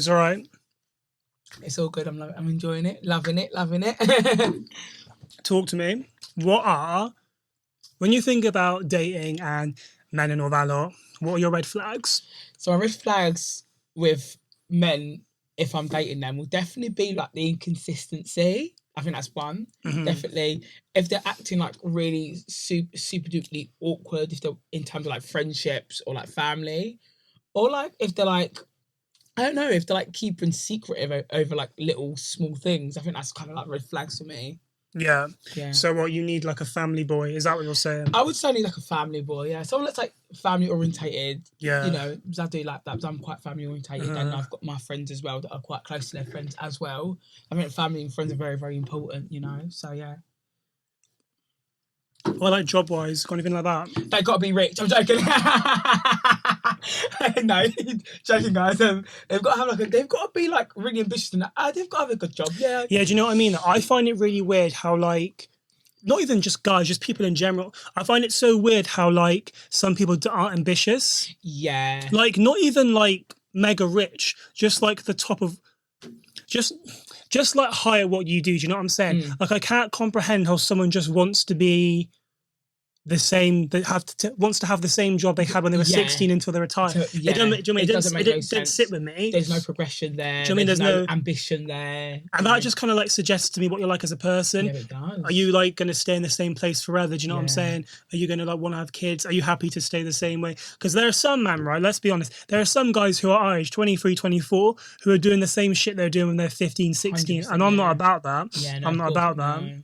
It's all right. It's all good. I'm enjoying it, loving it. Talk to me. When you think about dating and men and all that lot, what are your red flags? So my red flags with men, if I'm dating them, will definitely be like the inconsistency. I think that's one. Mhm. Definitely. If they're acting like really super duperly awkward, if they're in terms of like friendships or like family, or like if they're like, I don't know, if they're like keeping secretive over like little small things, I think that's kind of like red flags for me. Yeah. Yeah. So what, you need like a family boy? Is that what you're saying? I would say I need like a family boy, yeah. Someone that's like family orientated. Yeah. You know, because I do like that, because I'm quite family orientated, and I've got my friends as well that are quite close to their friends as well. I think family and friends are very, very important, you know. So yeah. Or like job wise, got anything like that? They gotta be rich. I'm joking. No, joking, guys. They've got to have they've got to be like really ambitious and they've got to have a good job. Yeah. Yeah. Do you know what I mean? I find it really weird how like, not even just guys, just people in general. I find it so weird how like some people aren't ambitious. Yeah. Like not even like mega rich, just like the top of, just like higher what you do. Do you know what I'm saying? Like I can't comprehend how someone just wants to be the same, that wants to have the same job they had when they were 16 until they retire. So, yeah. It didn't sit with me. There's no progression there. Do you know what I mean? There's no ambition there. And that just kind of like suggests to me what you're like as a person. Yeah, it does. Are you like going to stay in the same place forever? Do you know what I'm saying? Are you going to like want to have kids? Are you happy to stay the same way? Because there are some, man, right? Let's be honest. There are some guys who are our age, 23, 24, who are doing the same shit they're doing when they're 15, 16. And I'm not about that. Yeah, no, I'm not about that. No.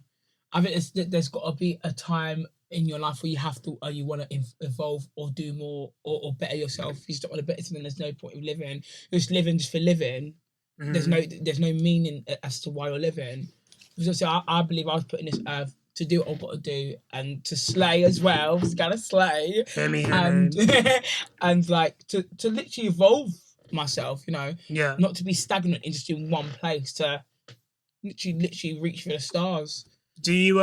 I think there's got to be a time in your life where you have to, or you want to evolve or do more or better yourself. If you just don't want to better something, there's no point in living. You're just living just for living. There's no meaning as to why you're living. Because I believe I was put in this earth to do what I've got to do and to slay as well. Just gotta slay. And like to literally evolve myself, you know. Yeah. Not to be stagnant in just in one place, to literally reach for the stars. Do you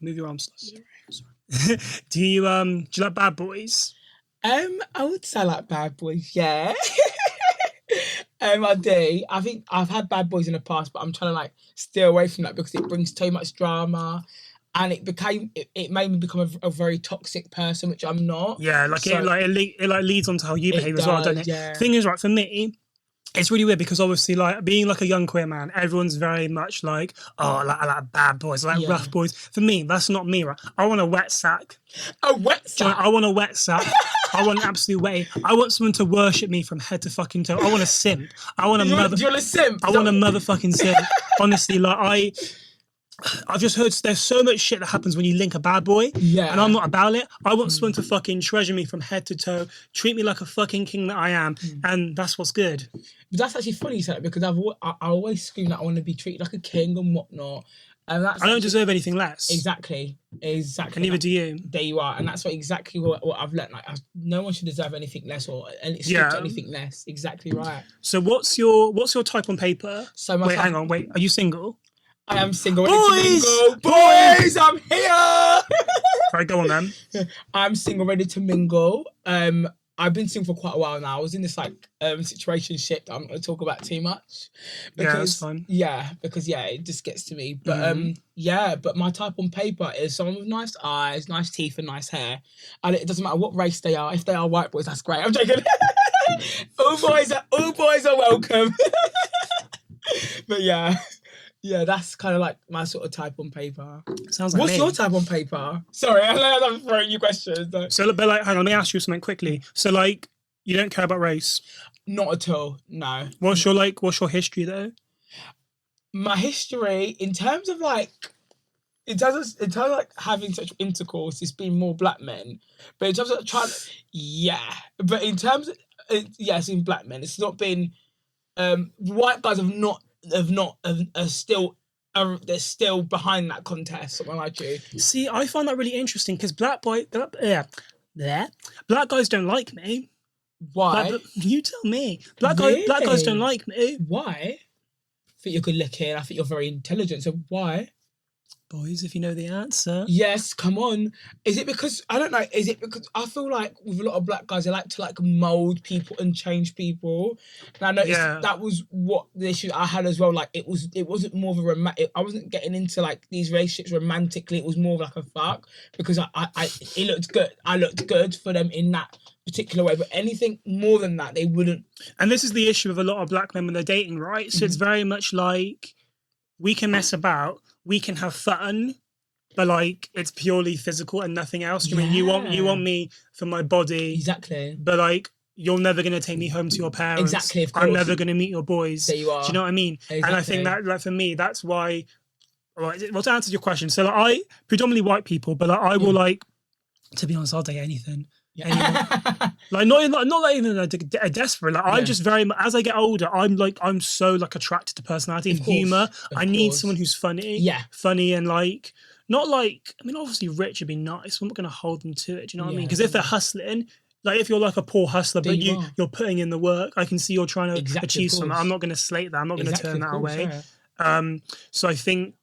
move your arms? Sorry. Do you like bad boys? I would say like bad boys, yeah. I do. I think I've had bad boys in the past, but I'm trying to like steer away from that because it brings too much drama, and it made me become a very toxic person, which I'm not. Yeah, like so, it leads on to how you behave as well, doesn't it? Yeah. Thing is, right, for me, it's really weird because obviously, like being like a young queer man, everyone's very much like, oh, I like bad boys, I like rough boys. For me, that's not me, right? I want a wet sack. A wet sack. I want a wet sack. I want an absolute wet. I want someone to worship me from head to fucking toe. I want a simp. I want a mother. Do you want a simp? I want a motherfucking simp. Honestly, like I've just heard there's so much shit that happens when you link a bad boy. Yeah. And I'm not about it. I want someone to fucking treasure me from head to toe, treat me like a fucking king that I am, and that's what's good. But that's actually funny you said it, because I always scream that I want to be treated like a king and whatnot. And I don't deserve anything less. Exactly. And neither do you. There you are. And that's exactly what I've learned. Like, no one should deserve anything less or anything less. Exactly right. So what's your type on paper? Hang on. Are you single? I am single. Boys! Boys, I'm here! Right, go on then. I'm single, ready to mingle. I've been single for quite a while now. I was in this like situation shit that I'm not going to talk about too much. Because, yeah, that's fine. Yeah, because it just gets to me. But but my type on paper is someone with nice eyes, nice teeth, and nice hair. And it doesn't matter what race they are. If they are white boys, that's great. I'm joking. all boys are welcome. But yeah. Yeah, that's kind of like my sort of type on paper. Sounds like What's your type on paper? Sorry, I'm throwing you questions. Though. So, but like, hang on, let me ask you something quickly. So, like, you don't care about race? Not at all. No. What's your history though? My history, in terms of having such intercourse, it's been more black men. But in terms of But in terms of it's been black men. It's not been. White guys are still they're still behind that contest. Something like you. See, I find that really interesting because black guys don't like me. Why? You tell me. Black guys don't like me. Why? I think you're good looking. I think you're very intelligent. So why? Boys, if you know the answer. Yes, come on. Is it because I don't know? Is it because I feel like with a lot of black guys, they like to like mold people and change people. And I noticed that was what the issue I had as well. Like it wasn't more of a romantic. I wasn't getting into like these relationships romantically. It was more of like a fuck because it looked good. I looked good for them in that particular way, but anything more than that, they wouldn't. And this is the issue with a lot of black men when they're dating, right? So it's very much like we can mess about, we can have fun, but like it's purely physical and nothing else. You mean you want me for my body, exactly, but like you're never going to take me home to your parents. Exactly, of course. I'm never going to meet your boys. There you are. Do you know what I mean? Exactly. And I think that like for me, that's why. Right, well, to answer your question, so like, I predominantly white people, but like, I will like, to be honest, I'll date anything. Yeah. Like not like even a desperate. Like I'm just very much, as I get older, I'm so like attracted to personality and humor. I need someone who's funny. Funny and like not like, I mean, obviously rich would be nice. I'm not going to hold them to it. Do you know what I mean? Because if they're hustling, like if you're like a poor hustler, but you're putting in the work, I can see you're trying to achieve something. I'm not going to slate that. I'm not going to turn that away. So I think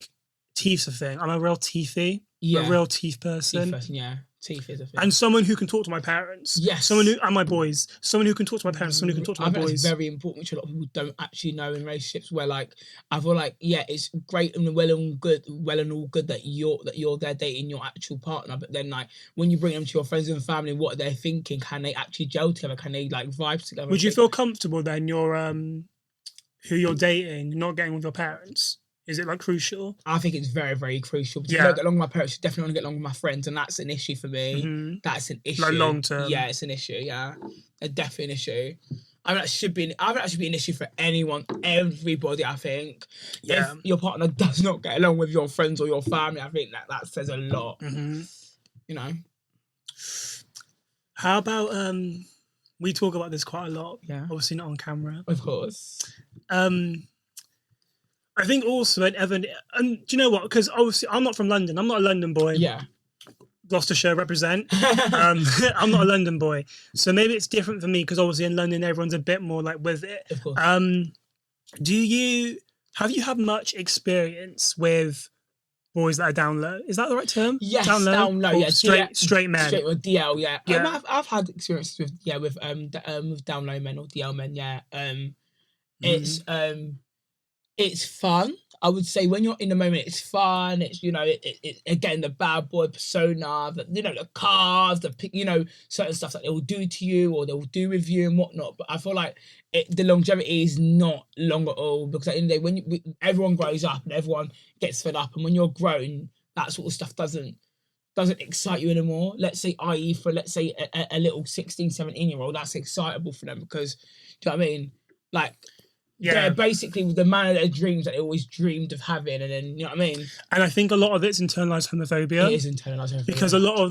teeth's a thing. I'm a real teethy. I'm a real teeth person. Teeth person, yeah. Teeth is a thing. And someone who can talk to my parents. Yes. Someone who, and my boys. Someone who can talk to my parents. Someone who can talk to my boys. It's very important, which a lot of people don't actually know in relationships. Where like I feel like it's great and well and all good that you're there dating your actual partner, but then like when you bring them to your friends and family, what are they thinking? Can they actually gel together? Can they like vibe together? Would you feel comfortable then? Who you're dating, not getting with your parents? Is it like crucial? I think it's very, very crucial. Because if I don't get along with my parents, I definitely want to get along with my friends, and that's an issue for me. Mm-hmm. That's an issue. Like long term. Yeah, it's an issue. Yeah, definitely an issue. I mean, that should be an issue for anyone, everybody. I think. Yeah. If your partner does not get along with your friends or your family, I think that says a lot. Mm-hmm. You know. How about we talk about this quite a lot. Yeah. Obviously not on camera. Of course. I think also, and do you know what? Because obviously I'm not from London. I'm not a London boy. Yeah. Gloucestershire represent. I'm not a London boy. So maybe it's different for me because obviously in London, everyone's a bit more like with it. Of course. Have you had much experience with boys that are down low? Is that the right term? Yes, down low. Yeah, straight men. Straight or DL, yeah. I've had experiences with down low men or DL men, yeah. It's fun. I would say when you're in the moment, it's fun. It's, it again, the bad boy persona, the cars, certain stuff that they will do to you or they will do with you and whatnot. But I feel like the longevity is not long at all because at the end of the day, when everyone grows up and everyone gets fed up, and when you're grown, that sort of stuff doesn't excite you anymore. Let's say, i.e. for, let's say, a little 16, 17-year-old, that's excitable for them because, do you know what I mean? Like, they're basically the man of their dreams that they always dreamed of having, and then you know what I mean. And I think a lot of it's internalized homophobia. It is internalized homophobia because a lot of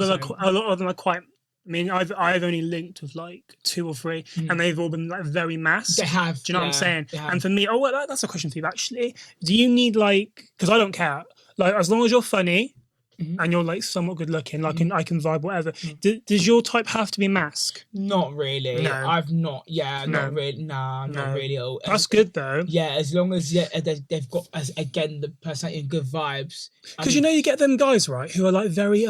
them are quite. I mean, I've only linked with like 2 or 3, and they've all been like very masked. They have. Do you know what I'm saying? And for me, that's a question for you actually. Do you need like? Because I don't care. Like as long as you're funny. Mm-hmm. And you're like somewhat good looking, like I can vibe whatever. Does your type have to be masked? Not really. No. I've not. Yeah, no. Not really. Nah, no. Not really. That's good though. Yeah, as long as they've got again the personality and good vibes. Because you get them guys right who are like very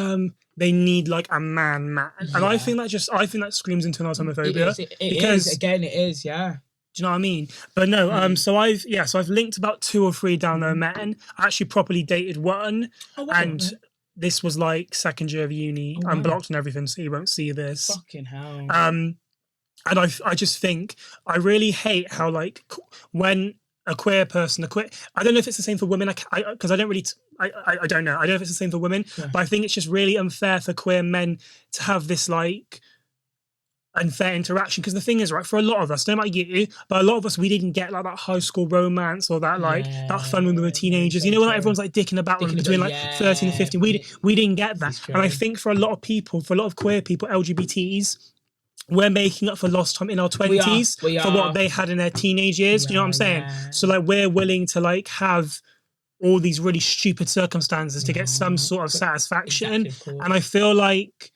they need like a man, and I think that screams internalized homophobia. It is. Yeah. Do you know what I mean? But no, so I've linked about 2 or 3 down low men. I actually properly dated one, and this was like second year of uni. I'm blocked and everything, so you won't see this. Fucking hell. And I just think I really hate how like when a queer person, I don't know if it's the same for women, because I don't really. I don't know. I don't know if it's the same for women, but I think it's just really unfair for queer men to have this like unfair interaction. Because the thing is, right, for a lot of us, I don't know about you, but a lot of us, we didn't get like that high school romance or that like that fun when we were teenagers. You know, when like, everyone's like dicking about between like 13 and 15. We didn't get that. And I think for a lot of people, for a lot of queer people, LGBTs, we're making up for lost time in our 20s for what they had in their teenage years. Do you know what I'm saying? So like we're willing to like have all these really stupid circumstances to get some sort of satisfaction. And I feel like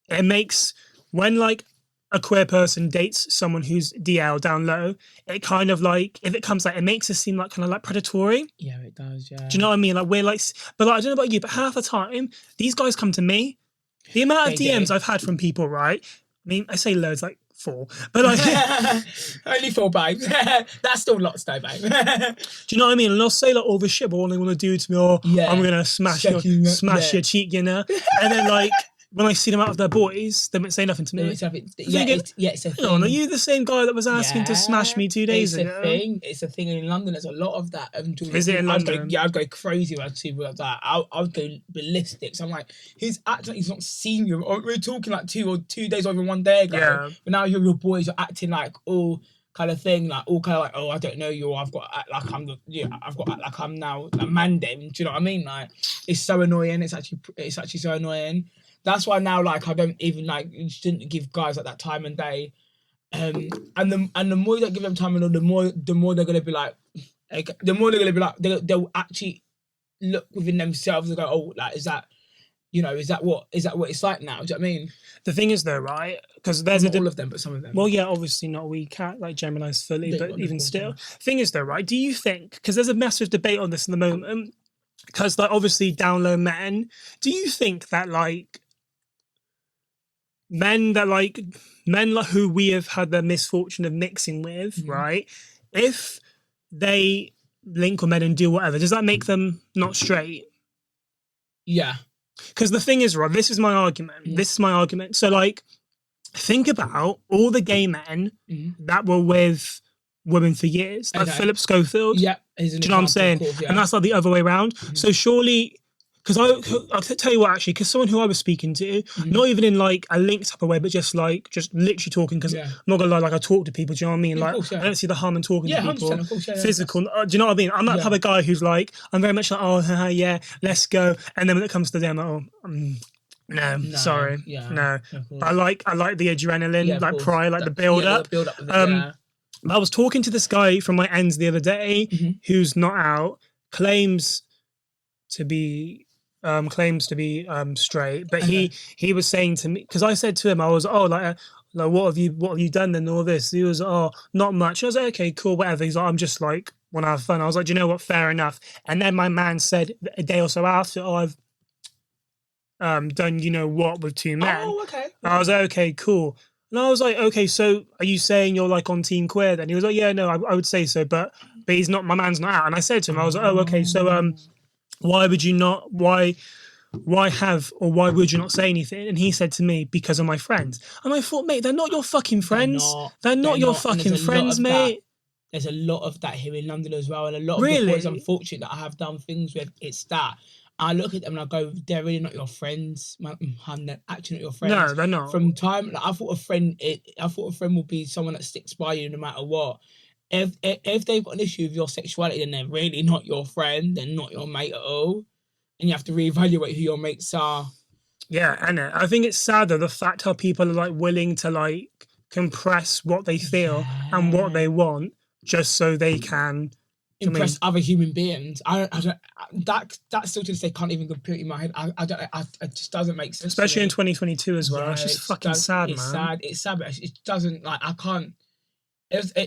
it makes when like a queer person dates someone who's DL down low, it kind of like, if it comes like, it makes us seem like kind of like predatory. Yeah, it does. Yeah. Do you know what I mean? Like we're like, but like, I don't know about you, but half the time these guys come to me. The amount of DMs I've had from people, right? I mean, I say loads, like 4, but like only 4, babe. That's still lots, though, babe. Do you know what I mean? And they'll say like all this shit, but all they want to do to me, oh, I'm gonna smash your cheek, you know. And then like when I see them out of their boys, they won't say nothing to me. It's a thing. Are you the same guy that was asking to smash me 2 days ago? It's a thing in London. There's a lot of that. Is it in London? I'd go crazy when I see people like that. I'd go ballistic. So I'm like, he's acting like he's not seen you. We're talking like 2 days over 1 day ago. Yeah. But now you're your boys. You're acting like all kind of thing, like all kind of like, oh, I don't know you. I've got to act like I'm I've got to act like I'm now a man. Do you know what I mean? Like, it's so annoying. It's actually so annoying. That's why now, like, I don't even like shouldn't give guys like that time and day, and the more you don't give them time and day, the more they're gonna be like, they'll actually look within themselves and go, oh, like, is that what it's like now? Do you know what I mean? The thing is though, right? Because there's not all of them, but some of them. Well, yeah, obviously not. We can't like generalize fully, but even still, thing is though, right? Do you think? Because there's a massive debate on this in the moment. Because like obviously down low men, do you think that like men who we have had the misfortune of mixing with, right? If they link with men and do whatever, does that make them not straight? Yeah. Because the thing is, right, this is my argument. Yeah. This is my argument. So like, think about all the gay men that were with women for years, like Philip Schofield. Yeah. Do you know what I'm saying? Course, yeah. And that's like the other way around. So surely, because I'll tell you what, actually, because someone who I was speaking to, not even in like a linked type of way, but just literally talking, because I'm not gonna lie, like I talk to people, do you know what I mean? Like, course, I don't see the harm in talking to people. Of course, physical, do you know what I mean? I'm that type of guy who's like, I'm very much like, oh, yeah, let's go. And then when it comes to them, no, sorry, no. But I like the adrenaline, like prior, like the build up. I was talking to this guy from my ends the other day, who's not out, claims to be straight, but he was saying to me, because I said to him, I was like what have you done then, all this? He was not much. I was like, okay, cool, whatever. He's like, I'm just like, want to have fun. I was like, do you know what, fair enough. And then my man said a day or so after, I've done you know what with 2 men. Oh, okay. I was like, okay, cool. And I was like, okay, so are you saying you're like on team queer then? He was like, yeah, no, I would say so, but he's not, my man's not out. And I said to him, I was like, oh, okay, so why would you not, why would you not say anything? And he said to me, because of my friends. And I thought, mate, they're not your fucking friends. They're not your fucking friends, mate. There's a lot of that here in London as well. And a lot of the boys, unfortunately, that I have done things with, it's that. I look at them and I go, they're really not your friends. They're actually not your friends. No, they're not. From time, like, I thought a friend will be someone that sticks by you no matter what. If they've got an issue with your sexuality, then they're really not your friend. They're not your mate at all. And you have to reevaluate who your mates are. Yeah, and I think it's sad though, the fact how people are like willing to like compress what they feel and what they want just so they can impress other human beings. That still to this day can't even compute in my head. It just doesn't make sense. Especially in 2022 as well. It's just fucking sad, man. It's sad, but it doesn't, like, I can't.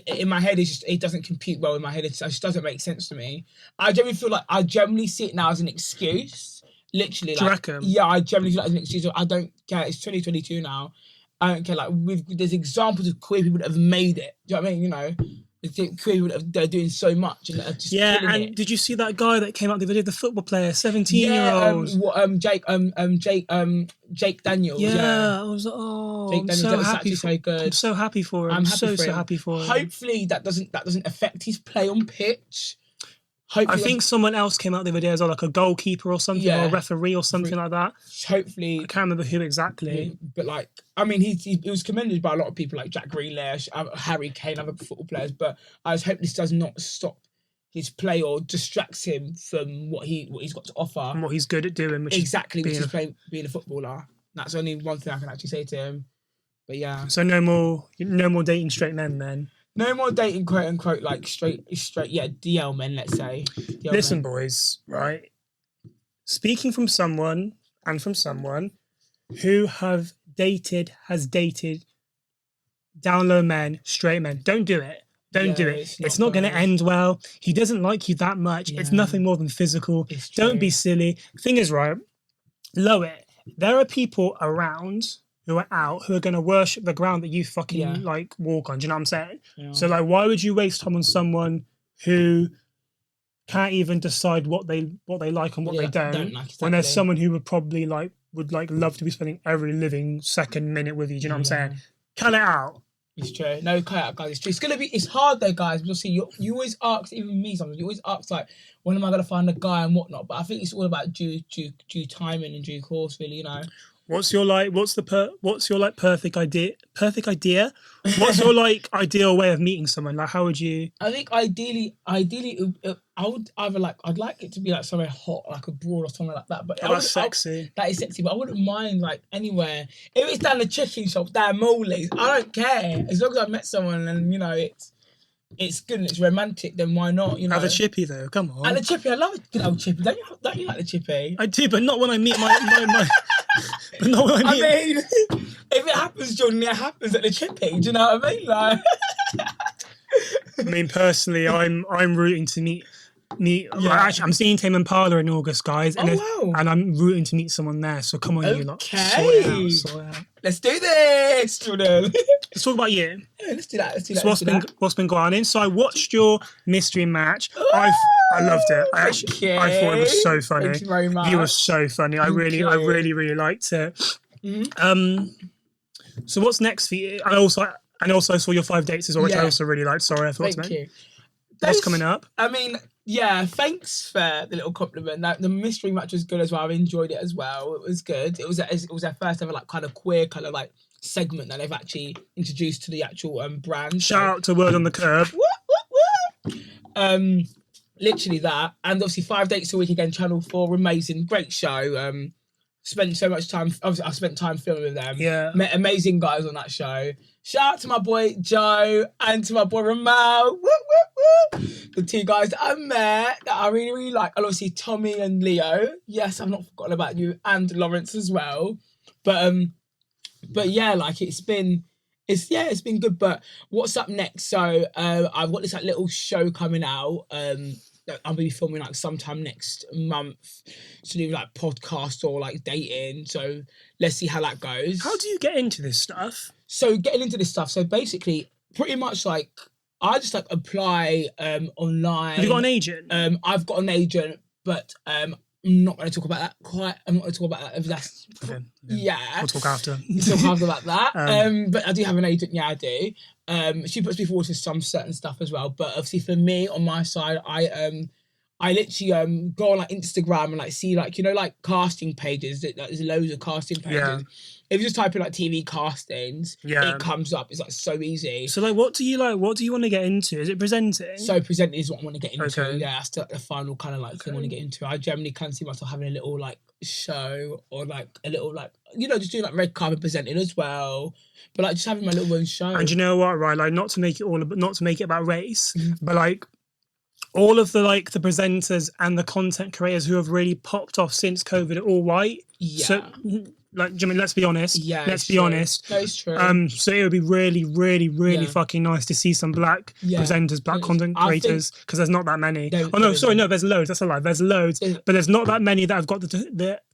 In my head, it doesn't compute well in my head. It just doesn't make sense to me. I generally feel like I generally see it now as an excuse. Literally, like, do you reckon? Yeah, I generally feel like as an excuse. I don't care. It's 2022 now. I don't care. Like, there's examples of queer people that have made it. Do you know what I mean? You know, they're doing so much and they're just killing it. Did you see that guy that came out the video, the football player, 17-year-old? Jake Daniels. Yeah, I was like, oh, Jake Daniels, so happy. So good. I'm so happy for him. I'm so happy for him. Hopefully that doesn't affect his play on pitch. I think someone else came out the other day as well, like a goalkeeper or something, or a referee or something like that. Hopefully, I can't remember who exactly. But like, I mean, he was commended by a lot of people, like Jack Grealish, Harry Kane, other football players. But I just hope this does not stop his play or distracts him from what he's got to offer and what he's good at doing. Which is being a footballer. That's only one thing I can actually say to him. But yeah. So no more dating straight men then. No more dating, quote unquote, like straight, DL men, let's say. Listen, boys, right? Speaking from someone who has dated down low men, straight men. Don't do it. Don't do it. It's not going to end well. He doesn't like you that much. It's nothing more than physical. Don't be silly. Thing is, right, low it. There are people around who are out who are going to worship the ground that you fucking like walk on. Do you know what I'm saying? Yeah. So like, why would you waste time on someone who can't even decide what they like and what they don't like, exactly. When there's someone who would probably would love to be spending every living second minute with you. Do you know what I'm saying? Cut it out. It's true. No, cut it out, guys. It's true. It's hard though, guys. You'll see. You always ask, even me sometimes. You always ask like, when am I gonna find a guy and whatnot? But I think it's all about due timing and due course, really. You know. What's your perfect idea? What's your like ideal way of meeting someone? Like, how would you? I think ideally, I would either I'd like it to be like somewhere hot, like abroad or somewhere like that. But that's sexy. That is sexy, but I wouldn't mind like anywhere. If it's down the chicken shop, down Morley's, I don't care. As long as I've met someone and you know it's good and it's romantic, then why not? You know. Have a chippy though. Come on. And the chippy, I love a good old chippy. Don't you like the chippy? I do, but not when I meet my But not when I meet. I mean, if it happens, Jordan, it happens at the chippy. Do you know what I mean? Like. I mean, personally, I'm rooting to meet. Like, actually, I'm seeing Tame Impala in August, guys, and and I'm rooting to meet someone there. So come on, you lot, sort it out. Let's do this, Jordan. Let's talk about you. Yeah, let's do that. So what's been going on? So I watched your mystery match. I loved it. I thought it was so funny. Thank you very much. You were so funny. I really liked it. Mm-hmm. So what's next for you? I also saw your 5 dates as well, which I also really liked. Sorry, I forgot to mention. What's coming up? I mean, yeah, thanks for the little compliment. The mystery match was good as well. I've enjoyed it as well. It was good. It was their first ever like kind of queer kind of like segment that they've actually introduced to the actual brand. Shout out to Word on the Curb. Literally that, and obviously 5 dates a week again. Channel 4, amazing, great show. Spent so much time. Obviously, I spent time filming with them. Yeah, met amazing guys on that show. Shout out to my boy Joe and to my boy Ramal. The 2 guys that I met that I really like. And obviously Tommy and Leo. Yes, I've not forgotten about you, and Lawrence as well. But yeah, like it's been good. But what's up next? So I've got this like little show coming out. That I'll be filming like sometime next month to do like podcast or like dating. So let's see how that goes. How do you get into this stuff? So getting into this stuff. So basically, pretty much like I just like apply online. Have you got an agent? I've got an agent, but I'm not going to talk about that quite. I'm not going to talk about that if that's yeah. We'll talk after. We'll talk after about that. But I do have an agent. Yeah, I do. She puts me forward to some certain stuff as well. But obviously for me on my side, I literally go on like Instagram and like see like, you know, like casting pages. There's loads of casting pages. Yeah. If you just type in like TV castings, it comes up. It's like so easy. So like, what do you want to get into? Is it presenting? So presenting is what I want to get into. Okay. Yeah, that's the final kind of like thing I want to get into. I generally can see myself having a little like show or like a little like, you know, just doing like red carpet presenting as well. But like just having my little own show. And you know what, right? Like not to make it about race, but like all of the like the presenters and the content creators who have really popped off since COVID are all white. Yeah. So like, Jimmy, let's be honest. Yeah. Let's be honest. That is true. So it would be really fucking nice to see some black presenters, black content creators, because there's not that many. There's loads. That's a lie. There's loads, but there's not that many that have got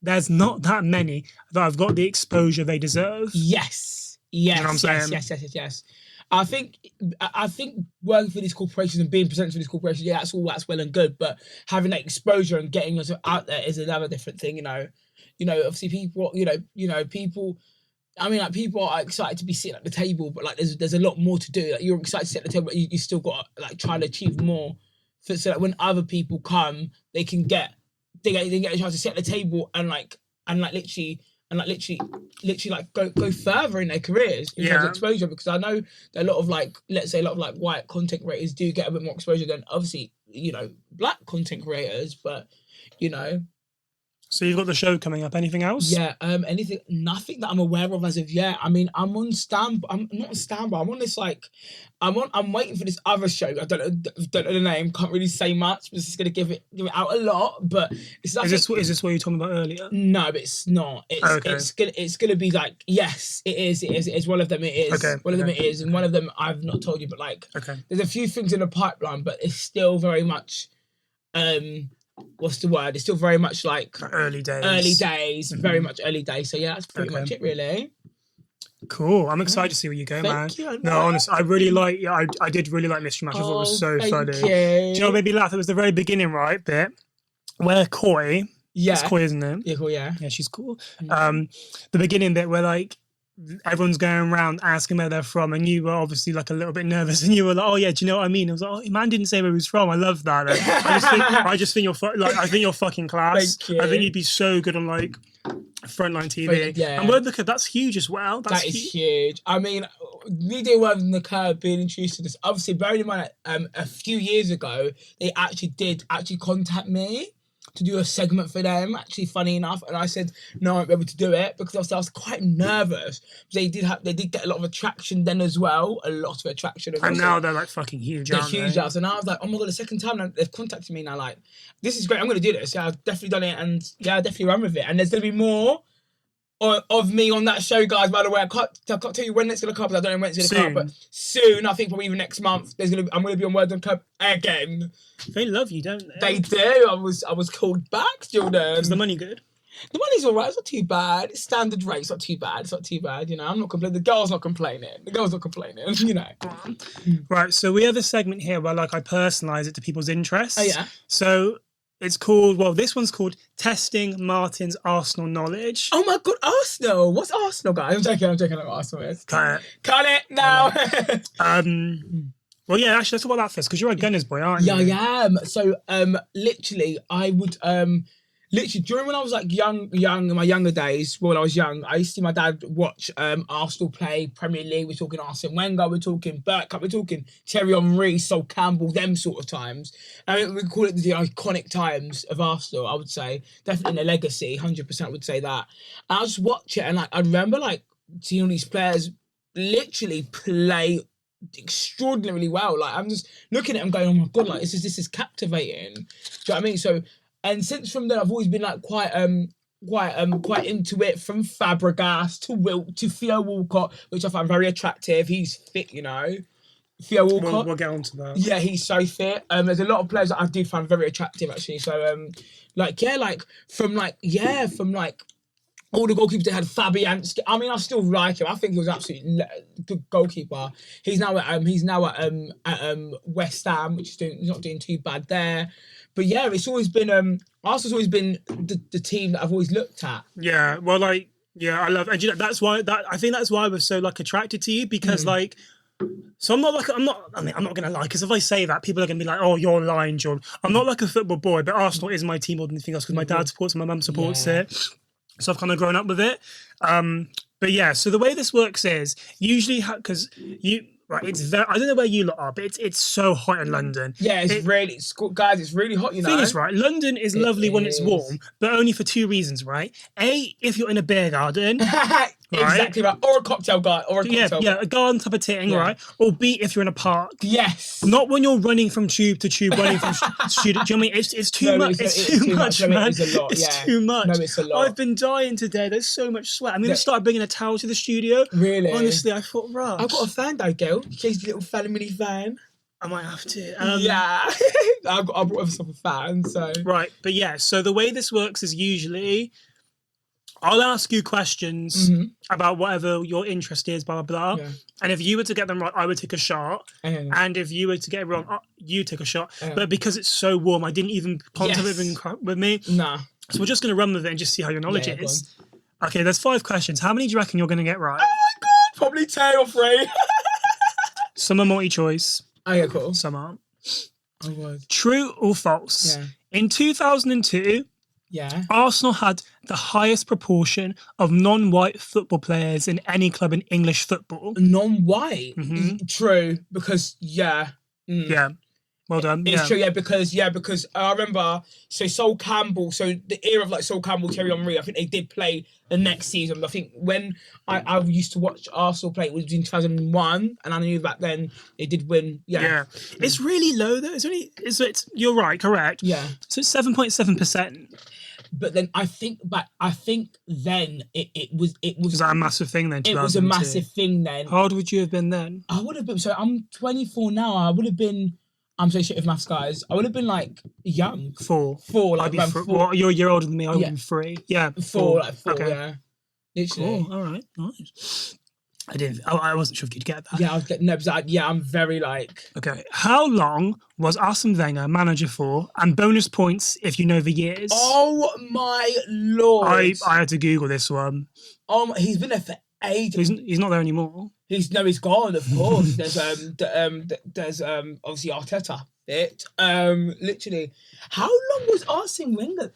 there's not that many that have got the exposure they deserve. Yes. You know what I'm saying? Yes. I think working for these corporations and being presented for these corporations, that's well and good, but having that exposure and getting yourself out there is another different thing, you know. Obviously people, people, I mean, like people are excited to be sitting at the table, but like there's a lot more to do. Like you're excited to sit at the table, but you still got to like try to achieve more, so that when other people come, they get a chance to sit at the table and literally go further in their careers in terms of exposure, because I know that a lot of like white content creators do get a bit more exposure than obviously, black content creators, but So you've got the show coming up. Anything else? Yeah, nothing that I'm aware of as of yet. I mean, I'm not on standby. I'm on this I'm waiting for this other show. I don't know the name. Can't really say much. But it's just gonna give it out a lot. But it's nothing. Is this what you were talking about earlier? No, but it's not. It's gonna be like, yes, it is. One of them it is. Okay. One of them it is, and one of them I've not told you. But like, there's a few things in the pipeline, but it's still very much what's the word? It's still very much like early days. Very much early days. So yeah, that's pretty much it, really. Cool. I'm excited to see where you go, man. Thank you. No, honestly, I did really like Mystery Match. I thought it was so funny. You. Do you know what made me laugh? It was the very beginning, right, bit where Koi. Yeah. It's Koi, isn't it? Yeah, cool, yeah. Yeah, she's cool. The beginning bit where like everyone's going around asking where they're from, and you were obviously like a little bit nervous, and you were like, "Oh yeah, do you know what I mean?" I was like, "Oh, man didn't say where he was from." I love that. I just think you're fucking class. Thank you. I think you'd be so good on like frontline TV. Yeah. And Word the Curb, that's huge as well. That is huge. I mean, we do Word the Curb being introduced to this. Obviously, bearing in mind, a few years ago, they did contact me to do a segment for them, actually, funny enough, and I said no, I won't be able to do it because I was quite nervous. They did get a lot of attraction then as well, and now they're like fucking huge. They're huge, and I was like, oh my god, the second time now they've contacted me now, like, this is great, I'm gonna do this. Yeah, I've definitely done it, and yeah, I definitely run with it, and there's gonna be more of me on that show, guys. By the way, I can't tell you when it's gonna come, because I don't know when it's gonna come, but soon, I think probably even next month, I'm gonna be on Word and Cup again. They love you, don't they? They do. I was called back, Jordan. Is the money good? The money's alright. It's not too bad. It's standard rate. It's not too bad. You know, I'm not complaining. The girl's not complaining. You know. Right. So we have a segment here where like I personalise it to people's interests. Oh yeah. So it's called, this one's called Testing Martin's Arsenal Knowledge. Oh my god, Arsenal! What's Arsenal, guys? I'm joking. I don't know what Arsenal is. Cut it now. Well, yeah, actually, let's talk about that first, because you're a Gunners boy, aren't you? Yeah, I am. So, literally, I would, during when I was like young, in my younger days, when I was young, I used to see my dad watch Arsenal play Premier League. We're talking Arsene Wenger, we're talking Bergkamp, we're talking Thierry Henry, Sol Campbell, them sort of times. I mean, we call it the iconic times of Arsenal, I would say. Definitely in a legacy, 100% would say that. And I just watch it, and like I remember like seeing all these players literally play extraordinarily well. Like I'm just looking at them going, oh my god, like this is captivating. Do you know what I mean? So, and since from then I've always been like quite into it, from Fabregas to Wilt to Theo Walcott, which I find very attractive. He's fit, you know. Theo Walcott. We'll get on to that. Yeah, he's so fit. There's a lot of players that I do find very attractive actually. So from all the goalkeepers they had, Fabianski. I mean, I still like him. I think he was absolutely good goalkeeper. He's now at West Ham, which he's not doing too bad there. But yeah, it's always been Arsenal's always been the team that I've always looked at. Yeah, well, like, yeah, I love, and I think that's why I was so like attracted to you, because like. So I'm not gonna lie, because if I say that, people are gonna be like, "Oh, you're lying, Jord." I'm not like a football boy, but Arsenal is my team more than anything else, because my dad supports it, my mum supports it. So I've kind of grown up with it. But yeah, so the way this works is usually because it's very, I don't know where you lot are, but it's so hot in London. Yeah, it's really hot, you know. Thing is, right, London is lovely when it's warm, but only for two reasons, right? A, if you're in a beer garden. Exactly right. Or a cocktail guy. Yeah, a garden type of thing, right? Or B, if you're in a park. Yes. Not when you're running from tube to tube, running from student. Do you know what I mean? It's too much. It's too much, man. It's a lot. It's too much. No, it's a lot. I've been dying today. There's so much sweat. I'm going to start bringing a towel to the studio. Really? Honestly, I thought, right. I've got a fan though, girl. She's a little family fan. I might have to. Yeah. I brought myself a fan, so. Right, but yeah, so the way this works is usually I'll ask you questions about whatever your interest is, blah, blah, blah. Yeah. And if you were to get them right, I would take a shot. And if you were to get it wrong, you take a shot. But because it's so warm, I didn't even contemplate with me. Nah. So we're just going to run with it and just see how your knowledge is. Okay, there's 5 questions. How many do you reckon you're going to get right? Oh my God, probably 2 or 3. Some are multi-choice. Oh yeah, cool. Some aren't. Oh God. True or false? Yeah. In 2002... Yeah. Arsenal had the highest proportion of non-white football players in any club in English football. Non-white? True, because, yeah. Yeah. Well done. It's true, because I remember, so Sol Campbell, so the era of like Sol Campbell, Thierry Henry, I think they did play the next season. I think when I used to watch Arsenal play, it was in 2001, and I knew back then they did win. Yeah. It's really low though. It's you're right, correct. Yeah. So it's 7.7%. But then I think then it was. Was that a massive thing then? It was a massive thing then. How old would you have been then? I would have been. So I'm 24 now. I would have been. I'm so shit with maths, guys. I would have been like young. Four, like around 4. Well, you're a year older than me. I would have been 3. Yeah, 4. Okay. Yeah. Literally. Cool. All right. Nice. I wasn't sure if you'd get that. Yeah, I'm very like. Okay. How long was Arsene Wenger manager for? And bonus points if you know the years. Oh my lord! I had to Google this one. He's been there for ages. He's not there anymore. He's gone. Of course. There's obviously Arteta. Literally. How long was Arsene Wenger?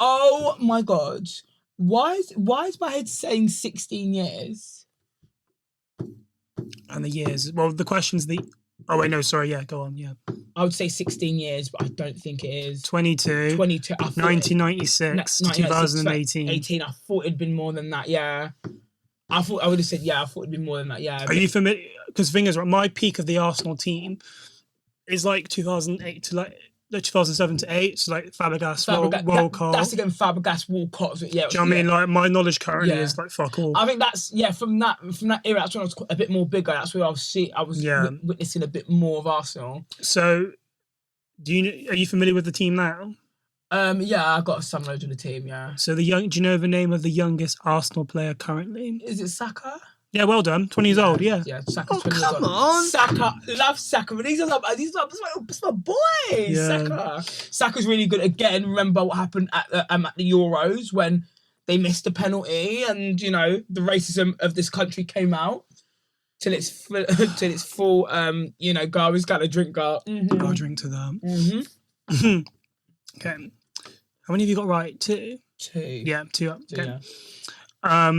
Oh my god. Why is my head saying 16 years? And the years. Well, the question's the. Oh wait, no, sorry. Yeah, go on. Yeah. I would say 16 years, but I don't think it is. 22. 1996 to 2018. 18. I thought it'd been more than that. Yeah. I would have said yeah. I thought it'd been more than that. Yeah. Are you familiar? Because thing is, my peak of the Arsenal team is like 2008 to like 2007 to 8. So like Fabregas, Walcott. That's again Fabregas, Walcott. Yeah. Do you know what I mean? Like my knowledge currently is like fuck all. I think that's from that era. That's when I was a bit more bigger. That's where I was witnessing a bit more of Arsenal. So, are you familiar with the team now? Yeah, I got some knowledge of the team. Yeah. So do you know the name of the youngest Arsenal player currently? Is it Saka? Yeah, well done. 20 years old. Yeah. Yeah, Saka's 20 years old. Come on, Saka. Love Saka, but these are my boys. Yeah. Saka's really good. Again, remember what happened at the Euros when they missed a penalty, and the racism of this country came out till it's full. Garby's got a drink. Got a drink to that. Okay. How many have you got right? 2. 2. Yeah, 2 up. Okay. Yeah.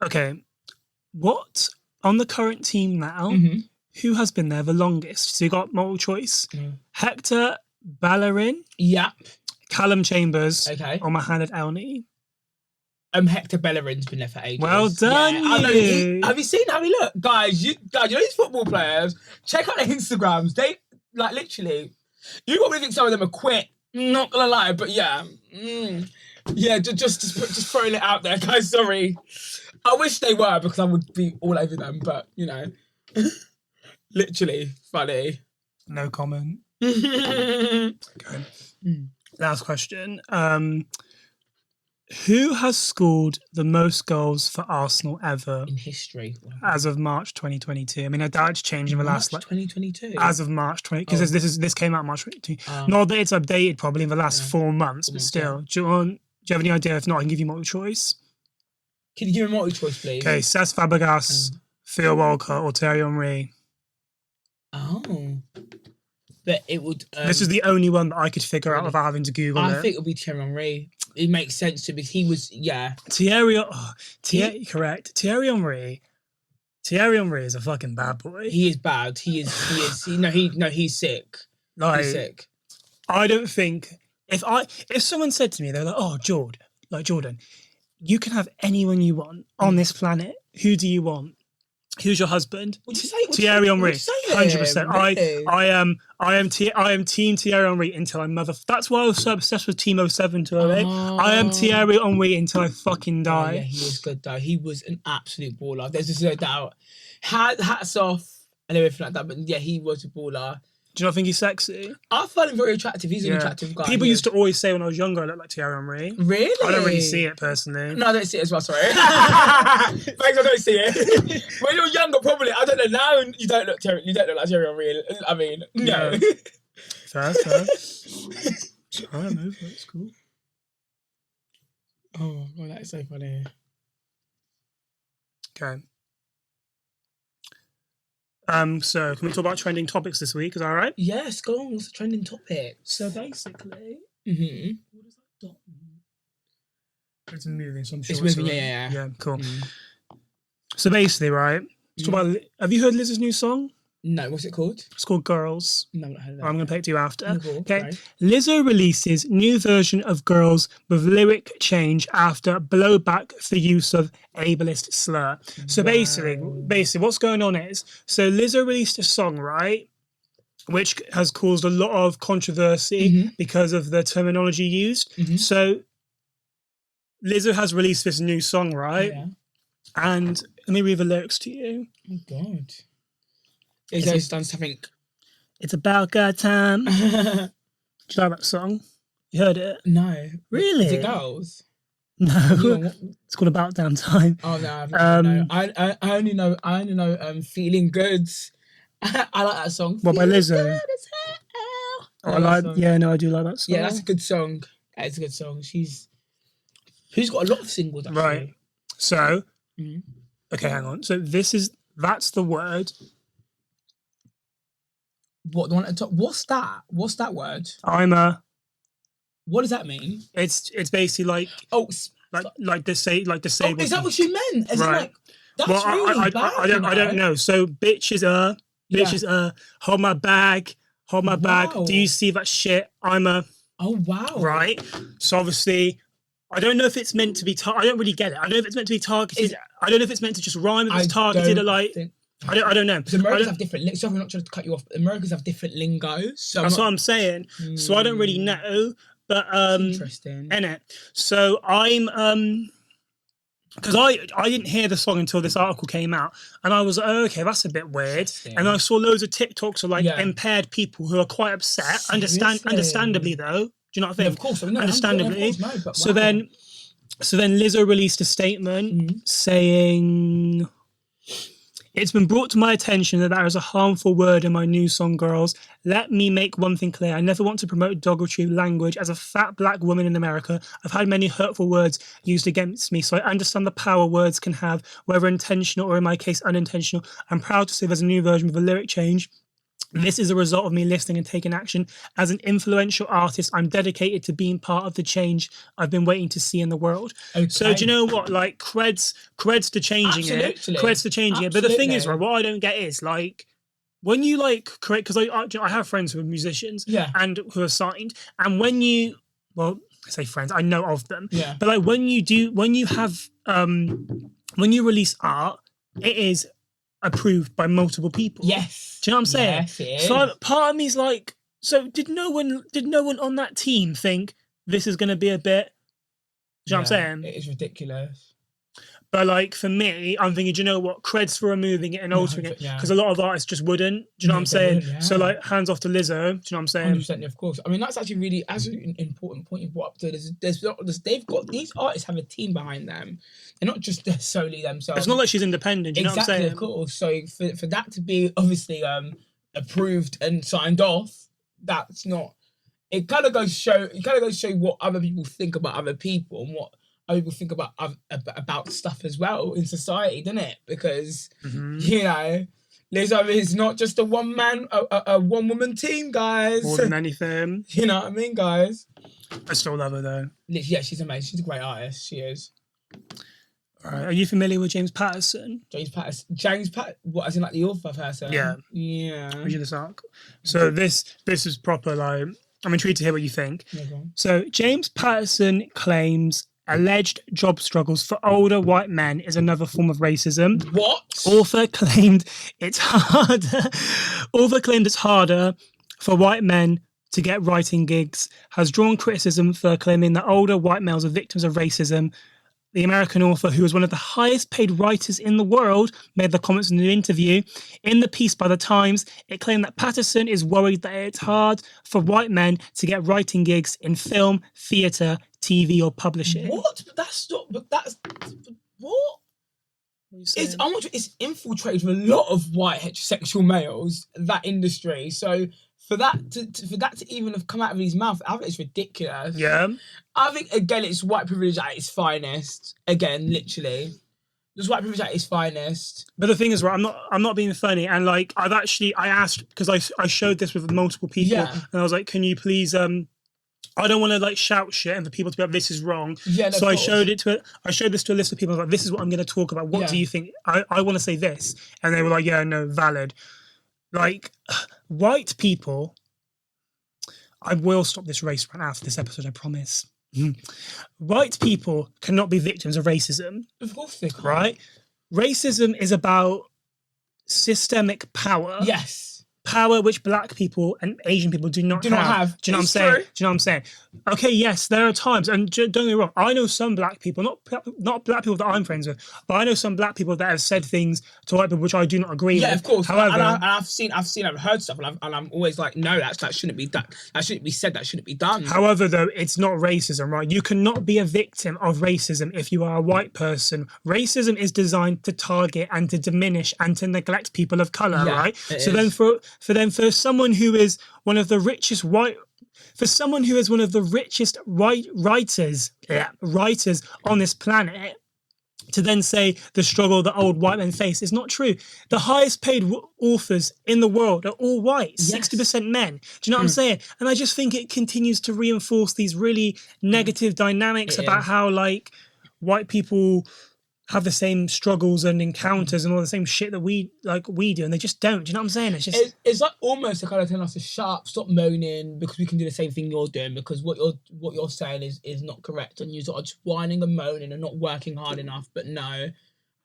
Okay. What on the current team now? Who has been there the longest? So you got multiple choice. Hector Bellerin. Yep. Callum Chambers. Okay. Or Mohamed Elneny. Hector Bellerin's been there for ages. Well done, you. Have you seen how he look, guys? You know these football players. Check out their Instagrams. They like literally. You probably think some of them are quick. Not gonna lie, but yeah, just throwing it out there, guys. Sorry. I wish they were because I would be all over them, but literally funny. No comment. Okay. Last question. Who has scored the most goals for Arsenal ever in history as of March 2022? I mean, I doubt it's changed in the last 2022. As of March 20, because this came out March 2022. Not that it's updated probably in the last 4 months, but still. Do you have any idea? If not, I can give you multiple choice. Can you give me multiple choice, please? Okay, Cesc Fabregas, Theo Walcott, or Thierry Henry. Oh. But it would... this is the only one that I could figure out without having to Google it. I think it would be Thierry Henry. It makes sense to me. He was, correct. Thierry Henry is a fucking bad boy. He is bad. He's sick. Like, he's sick. I don't think... If someone said to me, they're like, oh, Jordan, you can have anyone you want on this planet. Who do you want? Who's your husband? Thierry Henry. 100%. I am team Thierry Henry until I mother. That's why I was so obsessed with Team 07 to 08. I am Thierry Henry until I fucking die. Yeah, he was good though. He was an absolute baller. There's just no doubt. Hats off and everything like that. But yeah, he was a baller. Do you not think he's sexy? I find him very attractive. He's an attractive guy. People used to always say when I was younger I looked like Thierry Henry. Really? I don't really see it personally. No, I don't see it as well, sorry. Thanks, I don't see it. When you're younger, probably. I don't know. Now you don't look like Thierry Henry. I mean, no. Fair. Alright, move. That's cool. Oh, God, that is so funny. Okay. So can we talk about trending topics this week? Is that all right? Yes, go on. What's the trending topic? So basically, what does that dot mean? It's moving, so I'm sure it's moving. Yeah, cool. So basically, right. Let's talk about. Have you heard Lizzo's new song? No, what's it called? It's called Grrrls. No, I've not heard of that. I'm going to play it to you after. Cool, Okay. right. Lizzo releases new version of Grrrls with lyric change after blowback for use of ableist slur. So basically, what's going on is, so Lizzo released a song, right? Which has caused a lot of controversy because of the terminology used. So Lizzo has released this new song, right? Yeah. And let me read the lyrics to you. Oh, God. Lizzo's done something. It's about God time. Do you like that song? You heard it? No. Really? Is it Girls? No. It's called About Damn Time. Oh, no. I only know Feeling Goods. I like that song. What, by Lizzo? Good as hell. I do like that song. Yeah, that's a good song. That is a good song. Who's got a lot of singles, actually. Right. So, okay, hang on. So that's the word. What, the one at the top? What's that? What's that word? What does that mean? It's basically like disabled. Oh, is that what you meant? Is right. It like, that's really bad. I don't know. So bitch is hold my bag. Do you see that shit? Oh wow. Right. So obviously, I don't know if it's meant to be. I don't really get it. I don't know if it's meant to be targeted. I don't know if it's meant to just rhyme. If it's targeted or like. I don't know. Because Americans have different. Sorry, I'm not trying to cut you off. But Americans have different lingo. So that's what I'm saying. So I don't really know. But interesting. Innit? So I'm because I didn't hear the song until this article came out, and I was like, oh, okay, that's a bit weird. And I saw loads of TikToks of like impaired people who are quite upset. Understandably though, do you know what I think? Yeah, of course, understandably. So then Lizzo released a statement saying, "It's been brought to my attention that there is a harmful word in my new song, Grrrls. Let me make one thing clear. I never want to promote derogatory language. As a fat black woman in America, I've had many hurtful words used against me, so I understand the power words can have, whether intentional or in my case unintentional. I'm proud to say there's a new version with a lyric change. This is a result of me listening and taking action. As an influential artist, I'm dedicated to being part of the change I've been waiting to see in the world." Okay. So do you know what? Like creds to changing it. Creds to changing it. But the thing is, right, what I don't get is like when you like create, because I have friends who are musicians and who are signed, and when you, well, I say friends, I know of them. Yeah. But like when you release art, it is approved by multiple people. Yes. Do you know what I'm saying? Yes, it is. So part of me's like, so did no one on that team think this is going to be a bit? Do you know what I'm saying? It is ridiculous. But like for me, I'm thinking, do you know what? Creds for removing it and altering it, because a lot of artists just wouldn't. Do you know what I'm saying? So like, hands off to Lizzo. Do you know what I'm saying? 100%, of course. I mean, that's actually really an important point you brought up. They've got, these artists have a team behind them. They're not just solely themselves. It's not like she's independent. Do you know what I'm saying? Of course. So for that to be obviously approved and signed off, that's not. It kind of goes show what other people think about other people and what other people think about stuff as well in society, doesn't it? Because you know, Lizzo is not just a one woman team, guys. More than anything. You know what I mean, guys? I still love her though. Yeah, she's amazing. She's a great artist. She is. All right. Are you familiar with James Patterson? What, as in like the author person? Yeah. Yeah. Read this article. So this is proper. Like, I'm intrigued to hear what you think. Okay. So James Patterson claims alleged job struggles for older white men is another form of racism. What? Author claimed it's harder for white men to get writing gigs. Has drawn criticism for claiming that older white males are victims of racism. The American author, who is one of the highest paid writers in the world, made the comments in an interview. In the piece by The Times, it claimed that Patterson is worried that it's hard for white men to get writing gigs in film, theatre, TV, or publishing. What? What? It's infiltrated with a lot of white heterosexual males, that industry. So for that to even have come out of his mouth, I think it's ridiculous. Yeah. I think again it's white privilege at its finest. Again, literally. Just white privilege at its finest. But the thing is, right, I'm not being funny, and like I asked, because I showed this with multiple people, and I was like, can you please I don't want to like shout shit and for people to be like, this is wrong. Yeah, so I showed this to a list of people. I was like, this is what I'm going to talk about. What do you think? I want to say this. And they were like, yeah, no, valid. like white people. I will stop this race right after this episode, I promise. White people cannot be victims of racism. Of course they can't. Right? Racism is about systemic power. Yes. Power which black people and Asian people do not have. Do you know what I'm saying? Do you know what I'm saying? Okay, yes, there are times, and don't get me wrong, I know some black people, not black people that I'm friends with, but I know some black people that have said things to white people which I do not agree with. Yeah, of course. However, I've heard stuff, and I'm always like, no, that shouldn't be done. That shouldn't be said. That shouldn't be done. However, though, it's not racism, right? You cannot be a victim of racism if you are a white person. Racism is designed to target and to diminish and to neglect people of color, right? So then for someone who is one of the richest white writers on this planet, to then say the struggle that old white men face is not true. The highest paid authors in the world are all white, 60% men. Do you know what I'm saying? And I just think it continues to reinforce these really negative dynamics about how like white people have the same struggles and encounters and all the same shit that we do, and they just don't. Do you know what I'm saying? It's just it's like almost to kind of tell us to shut up, stop moaning, because we can do the same thing you're doing, because what you're saying is not correct, and you're sort of just whining and moaning and not working hard enough. But no.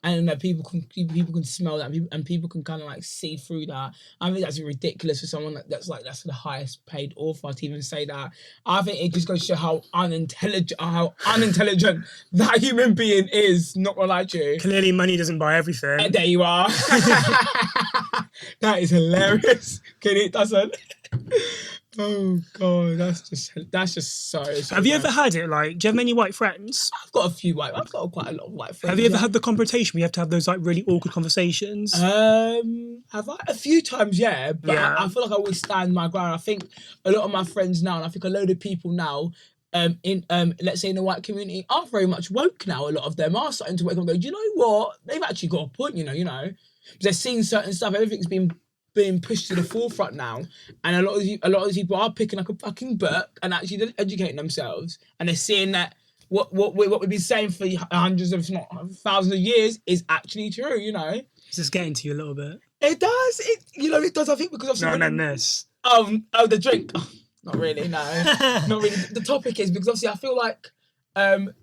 And people can smell that, and people can kind of like see through that. I think that's ridiculous for someone that's the highest paid author to even say that. I think it just goes to show how unintelligent that human being is. Not gonna lie to you. Clearly, money doesn't buy everything. And there you are. That is hilarious. It doesn't. Oh god, that's just so. Have you ever had it? Like, do you have many white friends? I've got quite a lot of white friends. Have you ever had the confrontation? We have to have those like really awkward conversations. Have I? A few times, yeah. But I feel like I always stand my ground. I think a lot of my friends now, and I think a load of people now, let's say in the white community, are very much woke now. A lot of them are starting to wake up and go, do you know what? They've actually got a point, you know. They're seeing certain stuff. Everything's being pushed to the forefront now, and a lot of these people are picking up a fucking book and actually educating themselves, and they're seeing that what we've been saying for hundreds of, if not thousands of years, is actually true. You know, it's just getting to you a little bit. It does. It does. I think because obviously. No, and then this. The drink. Oh, not really. No, not really. The topic is because obviously I feel like we're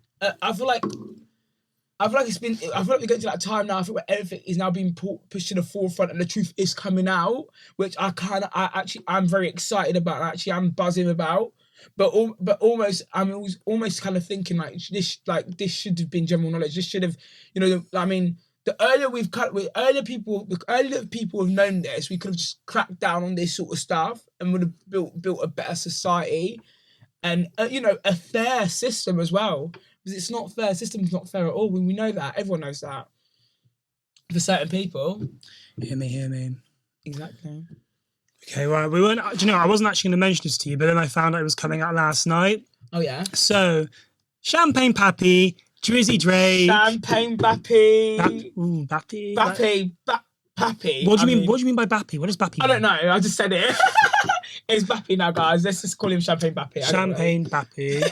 getting to that time now. I feel like everything is now being pushed to the forefront, and the truth is coming out, which I'm very excited about. Actually, I'm buzzing about. But almost, I'm almost kind of thinking this should have been general knowledge. This should have, the earlier people have known this, we could have just cracked down on this sort of stuff and would have built a better society, and a fair system as well. Because it's not fair. The system's not fair at all. We know that. Everyone knows that. For certain people. Hear me. Exactly. Okay, well, I wasn't actually going to mention this to you, but then I found out it was coming out last night. Oh, yeah? So, Champagne Pappy, Drizzy Drake. Champagne Bappy. Bappy. Pappy. What do you mean by Bappy? What does Bappy mean? I don't know. I just said it. It's Bappy now, guys. Let's just call him Champagne Bappy. Champagne Bappy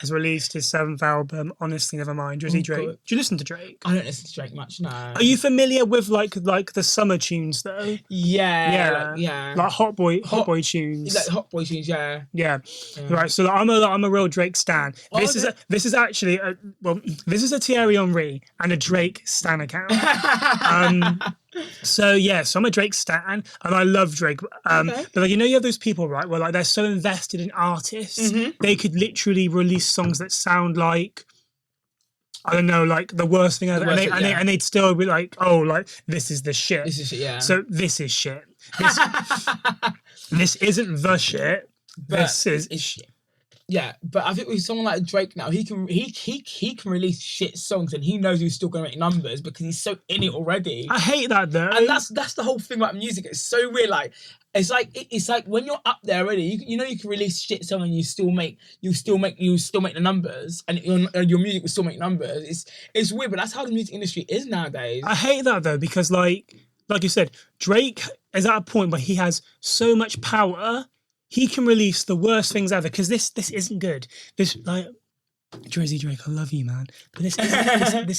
has released his 7th album, Honestly Nevermind, Drizzy Drake. God. Do you listen to Drake? I don't listen to Drake much, no. Are you familiar with like the summer tunes though? Yeah. Like Hot Boy tunes. Like Hot Boy tunes, yeah. Yeah. Right. So I'm a real Drake stan. This is a Thierry Henry and a Drake stan account. So I'm a Drake stan and I love Drake. But you have those people, right, where like they're so invested in artists, they could literally release songs that sound like, I don't know, like the worst thing ever, and they'd still be like, oh, like this is the shit. This is shit, yeah. So this is shit. This isn't the shit. This is shit. Yeah, but I think with someone like Drake now, he can release shit songs and he knows he's still gonna make numbers because he's so in it already. I hate that though. And that's the whole thing about music. It's so weird. Like it's like when you're up there already, you can release shit song and you still make the numbers, and your music will still make numbers. It's weird, but that's how the music industry is nowadays. I hate that though, because like you said, Drake is at a point where he has so much power. He can release the worst things ever because this isn't good. This Drizzy Drake, I love you, man. But this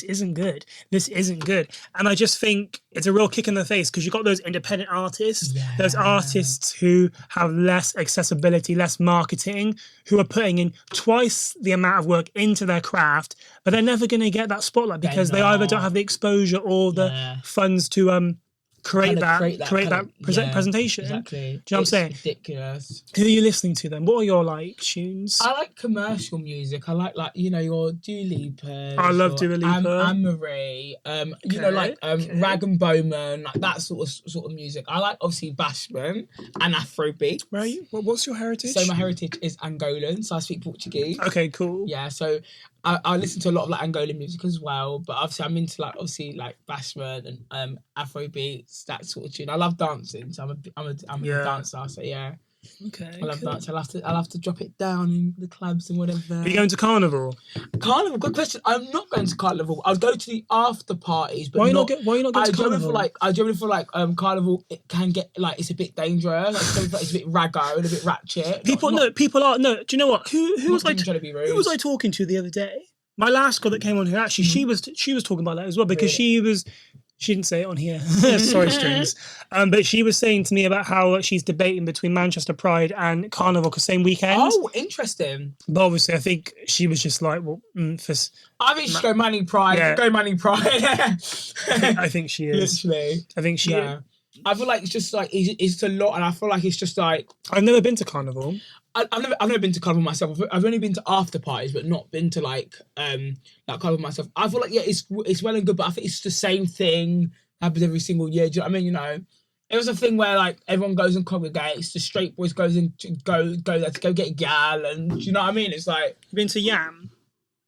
isn't good. This isn't good. And I just think it's a real kick in the face because you've got those independent artists, those artists who have less accessibility, less marketing, who are putting in twice the amount of work into their craft, but they're never going to get that spotlight because they either don't have the exposure or the funds to create that presentation. Exactly. Do you know what I'm saying? Ridiculous. Who are you listening to then? What are your like tunes? I like commercial music. I like your Dua Lipa. I love Dua Lipa. Anne-Marie. You know, like Rag and Bowman, like that sort of music. I like obviously bashment and Afrobeat. Where are you? What's your heritage? So my heritage is Angolan, so I speak Portuguese. Okay, cool. Yeah, so I listen to a lot of like Angolan music as well, but obviously I'm into like bashment and Afrobeats, that sort of tune. I love dancing, so I'm a dancer. So yeah, okay. I love dance. I'll have to drop it down in the clubs and whatever. Are you going to Carnival? Carnival, good question. I'm not going to Carnival. I'll go to the after parties, but why are you not going to Carnival? I generally feel like Carnival it can get like it's a bit dangerous. Like, it's a bit raggo and a bit ratchet. People are. Do you know what? Who was I talking to the other day? My last girl that came on here, actually, she was talking about that as well because she didn't say it on here. Sorry, strings. But she was saying to me about how she's debating between Manchester Pride and Carnival because same weekend. Oh, interesting. But obviously, I think she was just like, well, I think she's go Manning Pride. Yeah. Go Manning Pride. I think she is. Literally. I think she is. I feel like it's just like it's a lot, and I feel like it's just like I've never been to Carnival. I've never been to Carnival myself. I've only been to after parties, but not been to like Carnival myself. I feel like it's well and good, but I think it's the same thing happens every single year. Do you know what I mean? You know, it was a thing where like everyone goes and congregates. The straight boys go there to go get a gal, and do you know what I mean? It's like you've been to Yam.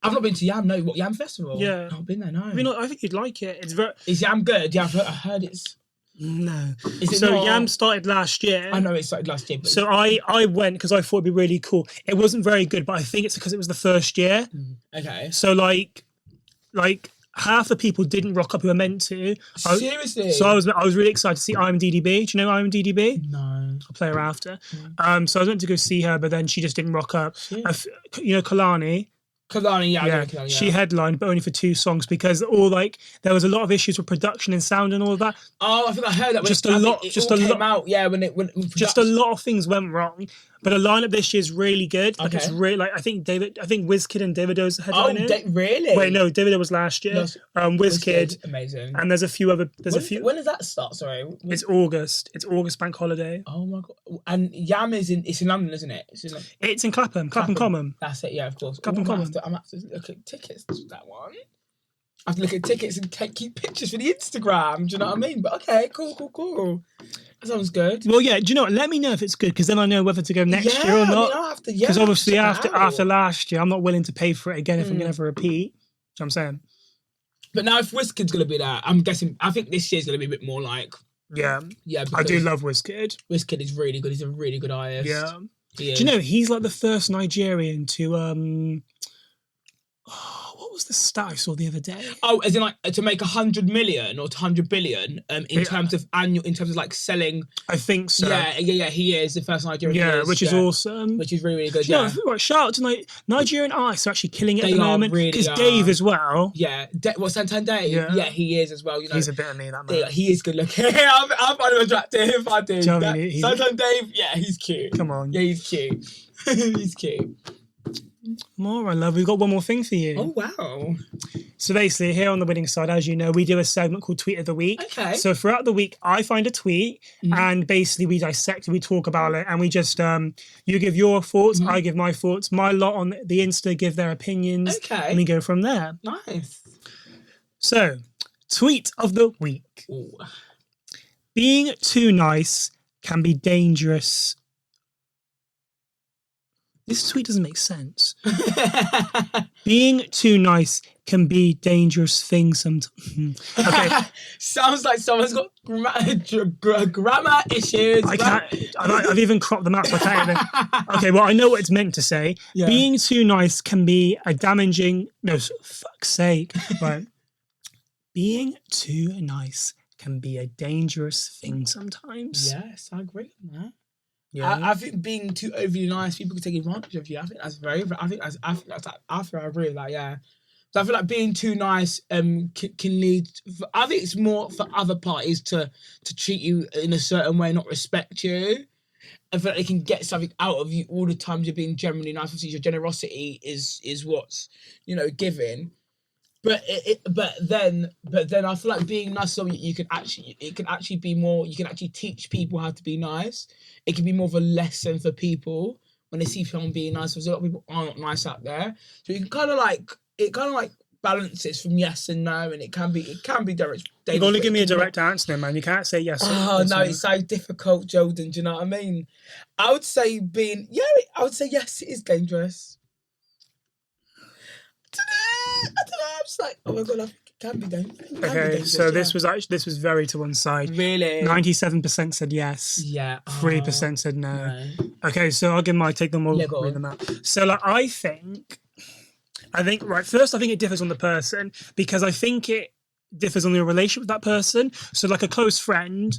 I've not been to Yam. No, what Yam Festival? Yeah, I've not been there. No, I think you'd like it. Is Yam good? Yeah, I heard it's. No. So Yam started last year. I know it started last year. But so I went because I thought it'd be really cool. It wasn't very good, but I think it's because it was the first year. Okay. So like half the people didn't rock up who were meant to. Seriously? So I was really excited to see IMDb. Do you know IMDb? No. I'll play her after. So I was meant to go see her, but then she just didn't rock up. You know Kalani? Kalani, yeah. She headlined, but only for 2 songs because there was a lot of issues with production and sound and all of that. Oh, I think I heard that. Just a lot of things went wrong. But the lineup this year is really good. Like it's really I think Wizkid and Davido's headlining. Oh, really? Wait, no, Davido was last year. Wizkid, amazing. And there's a few other. When does that start? Sorry, it's August. It's August bank holiday. Oh my god! And Yam it's in London, isn't it? It's in Clapham Common. That's it. Yeah, of course. Clapham Common. I'm have to look at tickets to that one. I have to look at tickets and keep pictures for the Instagram. Do you know what I mean? But okay, cool. That sounds good. Well, yeah. Do you know what? Let me know if it's good because then I know whether to go next year or not. Because obviously after last year, I'm not willing to pay for it again if I'm going to have a repeat. Do you know what I'm saying? But now if Wizkid's going to be there, I'm guessing. I think this year's going to be a bit more like. Yeah. I do love Wizkid. Wizkid is really good. He's a really good artist. Yeah. Do you know he's like the first Nigerian to what was the stat I saw the other day? Oh, as in like to make 100 million or 100 billion in terms of like selling. I think so. Yeah. He is the first Nigerian. Yeah, which is awesome. Which is really, really good. Yeah. Shout out to Nigerian artists are actually killing it at the moment. Because Dave as well. Yeah. Santander? Yeah, he is as well. You know, he's a bit of me, that man. He is good looking. I find him attractive. I do. Santander Dave, he's cute. Come on. Yeah, he's cute. He's cute. More, my love. We've got one more thing for you. Oh, wow. So basically, here on the winning side, as you know, we do a segment called Tweet of the Week. Okay. So throughout the week, I find a tweet and basically we dissect it, we talk about it, and we just, you give your thoughts, I give my thoughts. My lot on the Insta give their opinions. Okay. And we go from there. Nice. So, Tweet of the Week. Ooh. Being too nice can be dangerous. This tweet doesn't make sense. Being too nice can be dangerous thing sometimes. Okay. Sounds like someone's got grammar issues. I've even cropped them out so I can't even. Okay, well, I know what it's meant to say. Yeah. Being too nice can be a damaging. No, fuck's sake. Right. Being too nice can be a dangerous thing sometimes. Yes, I agree with that. Yeah. I think being too overly nice, people can take advantage of you. I think that's I agree with that. Yeah. So I feel like being too nice can lead. I think it's more for other parties to treat you in a certain way, not respect you. I feel like they can get something out of you all the times you're being generally nice. Obviously, your generosity is what's given. But then I feel like being nice, so it can actually be more. You can actually teach people how to be nice. It can be more of a lesson for people when they see someone being nice. Because a lot of people aren't nice out there, so you can kind of like balances from yes and no, and it can be direct. You've got to give me a direct answer, man. You can't say yes. Oh no, it's so difficult, Jordan. Do you know what I mean? I would say yes, it is dangerous. I don't know. I'm just like, oh my god, I think it can be dangerous. Okay, so this was very to one side. Really? 97% said yes. Yeah. 3% said no. Okay, so I'll take them all, read them out. So like, I think right first, I think it differs on the person, because I think it differs on your relationship with that person. So like a close friend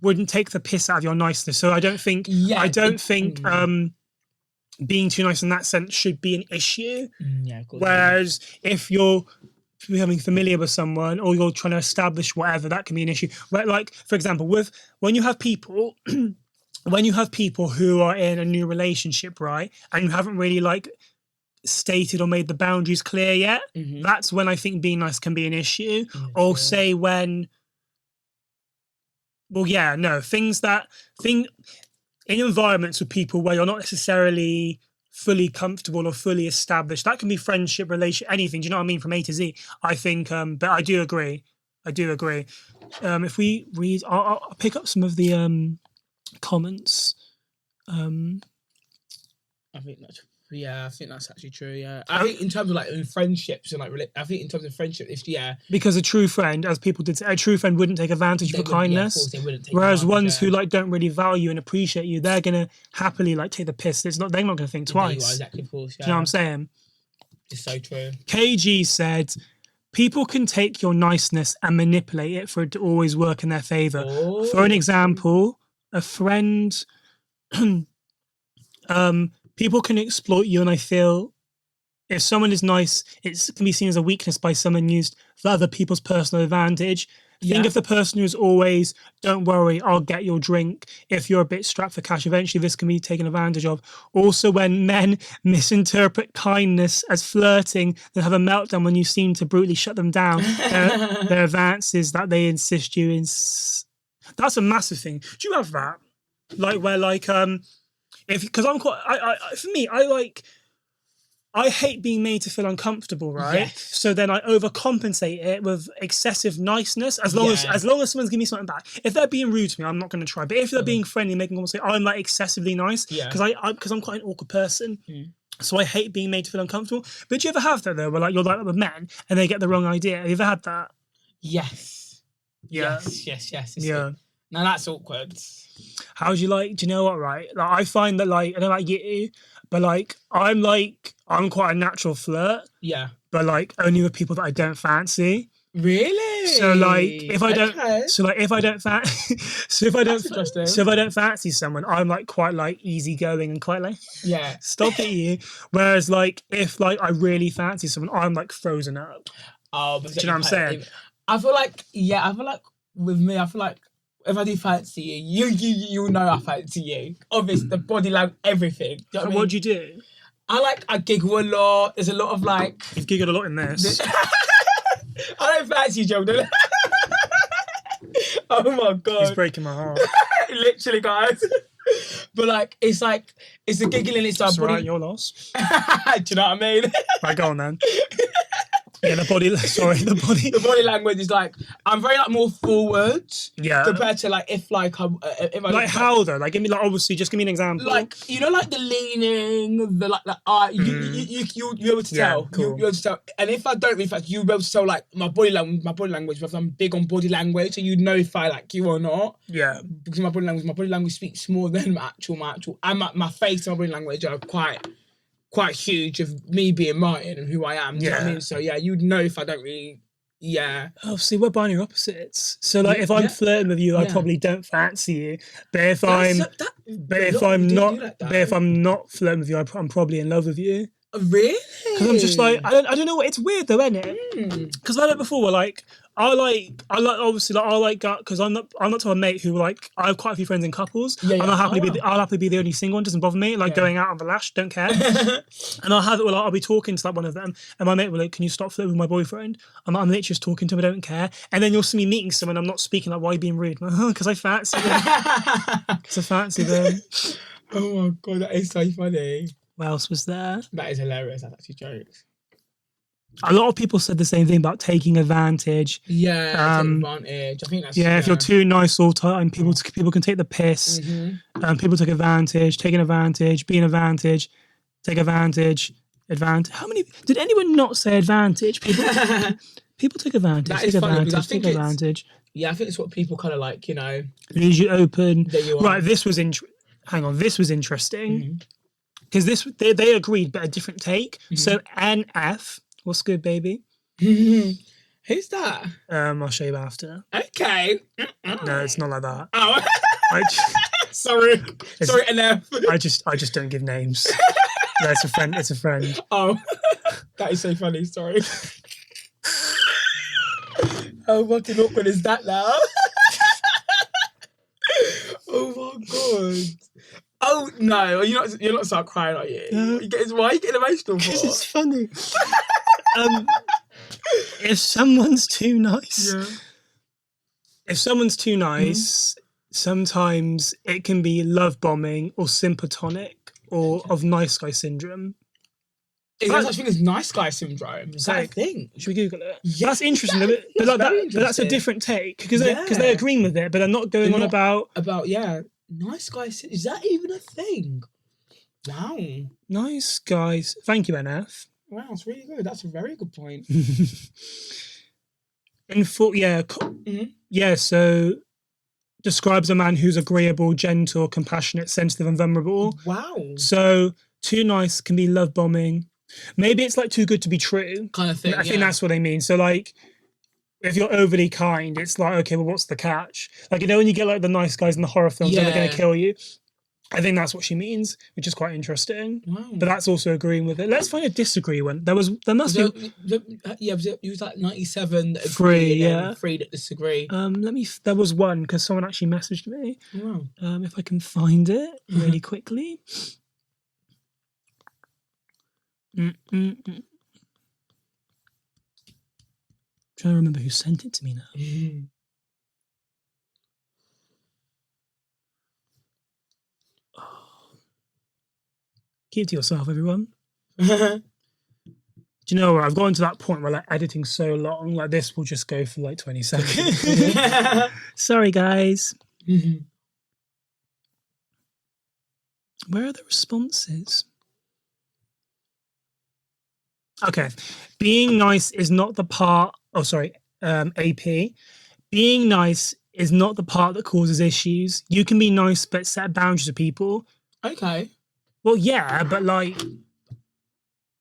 wouldn't take the piss out of your niceness. So I don't think being too nice in that sense should be an issue. Yeah, of course. Whereas if you're becoming familiar with someone, or you're trying to establish whatever, that can be an issue. Right? Like, for example, when you have people who are in a new relationship, right, and you haven't really like stated or made the boundaries clear yet, that's when I think being nice can be an issue. Or say when, in environments with people where you're not necessarily fully comfortable or fully established, that can be friendship, relation, anything. Do you know what I mean? From A to Z. I think, but I do agree. If we read, I'll pick up some of the comments. I think that's actually true. Yeah, I think in terms of like in friendships and because a true friend, as people did say, a true friend wouldn't take advantage of your kindness. Yeah, of course they wouldn't take whereas ones who like don't really value and appreciate you, they're gonna happily like take the piss. They're not gonna think twice. Exactly, of course. Yeah. Do you know what I'm saying? It's so true. KG said, people can take your niceness and manipulate it for it to always work in their favor. Oh. For an example, a friend. People can exploit you, and I feel if someone is nice, it can be seen as a weakness by someone used for other people's personal advantage. Yeah. Think of the person who's always, don't worry, I'll get your drink. If you're a bit strapped for cash, eventually this can be taken advantage of. Also, when men misinterpret kindness as flirting, then have a meltdown when you seem to brutally shut them down. Their advances that they insist you in. That's a massive thing. Do you have that? Like, where like, because I'm quite, I hate being made to feel uncomfortable, right? Yes. So then I overcompensate it with excessive niceness. As long as someone's giving me something back. If they're being rude to me, I'm not going to try. But if they're being friendly, making conversation, I'm like excessively nice because I'm quite an awkward person. So I hate being made to feel uncomfortable. But do you ever have that though, where like you're like with men and they get the wrong idea? Have you ever had that? Yes. Yeah. Yes. Yeah. Now that's awkward. How do you like? Do you know what? Right, like I find that like I don't like you, but like I'm quite a natural flirt. Yeah. But like only with people that I don't fancy. Really? So like if I don't fancy someone, I'm like quite like easygoing and quite like stop at you. Whereas like if like I really fancy someone, I'm like frozen up. Oh, but do you know what I'm saying? I feel like with me, I feel like if I do fancy you know I fancy you. Obviously, the body language, everything. You know what do you do? I giggle a lot. There's a lot of like. You've giggled a lot in this. I don't fancy you, Jordan. Oh my god. He's breaking my heart. Literally, guys. But like it's the giggling. It's our body. Right, you're lost. Do you know what I mean? Right, go on then. Yeah, the body language is like I'm very like more forward. Yeah. Compared to like if I like how though? Like give me like obviously just give me an example. Like like the leaning, the like you'll be able to tell. Cool. You'll be able to tell. And if I don't, in fact, you'll be able to tell like my body language. If I'm big on body language, so you know if I like you or not. Yeah. Because my body language speaks more than my actual and my face and my body language are quite huge of me being Martin and who I am. Do you know what I mean? So yeah, you'd know if I don't really Yeah. Oh, see, we're binary opposites. So, like, if I'm flirting with you, I probably don't fancy you. But if if I'm not flirting with you, I'm probably in love with you. Really? Because I'm just like, I don't know. It's weird though, isn't it? Because I like before, like, obviously, like, because I'm not to a mate who, like, I have quite a few friends in couples, and I'll happily be the only single one. Doesn't bother me. Like going out on the lash, don't care. And I'll be talking to like one of them, and my mate will like, "Can you stop flirting with my boyfriend?" I'm literally just talking to him. I don't care. And then you'll see me meeting someone. I'm not speaking. Like, why are you being rude? Because I fancy them. Because I fancy them. Oh my god, that is so funny. What else was there? That is hilarious. That's actually jokes. A lot of people said the same thing about taking advantage. Yeah, taking advantage. I think that's if you're too nice all the time, people can take the piss. People take advantage, taking advantage, being advantage, take advantage, advantage. How many did anyone not say advantage? People take advantage. That take is funny, advantage. Take advantage. Yeah, I think it's what people kind of like, leaves you open. Right, this was hang on, this was interesting. Because they agreed, but a different take. So NF, what's good, baby? Who's that? I'll show you after. Okay. No, it's not like that. Oh, sorry, NF. I just don't give names. No, it's a friend. It's a friend. Oh, that is so funny. Sorry. How fucking awkward is that now? Oh my god. Oh no, you're not start crying, are you? Why are you getting emotional for? Because it's funny. If someone's too nice, sometimes it can be love bombing or sympatonic or of nice guy syndrome. Is there such thing as nice guy syndrome? Is that a thing? Should we Google it? Yeah, that's interesting. But that's a different take because they're agreeing with it, but they're not going on about nice guys. Is that even a thing? Wow. Nice guys. Thank you, NF. Wow, that's really good. That's a very good point. So describes a man who's agreeable, gentle, compassionate, sensitive, and vulnerable. Wow. So too nice can be love bombing. Maybe it's like too good to be true. Kind of thing. I think that's what they mean. So like, if you're overly kind, it's like, okay, well, what's the catch? Like, when you get like the nice guys in the horror films, they're going to kill you. I think that's what she means, which is quite interesting. Wow. But that's also agreeing with it. Let's find a disagree one. There must be. It was like 97 that agree, and 3 that disagree. There was one because someone actually messaged me. Wow. If I can find it really quickly. Trying to remember who sent it to me now. Keep it to yourself, everyone. Do you know what? I've gotten to that point where like editing so long, like this will just go for like 20 seconds. Sorry, guys. Where are the responses? Okay. Being nice is not the part. Oh, sorry. AP. Being nice is not the part that causes issues. You can be nice, but set boundaries with people. Okay. Well, yeah, but like,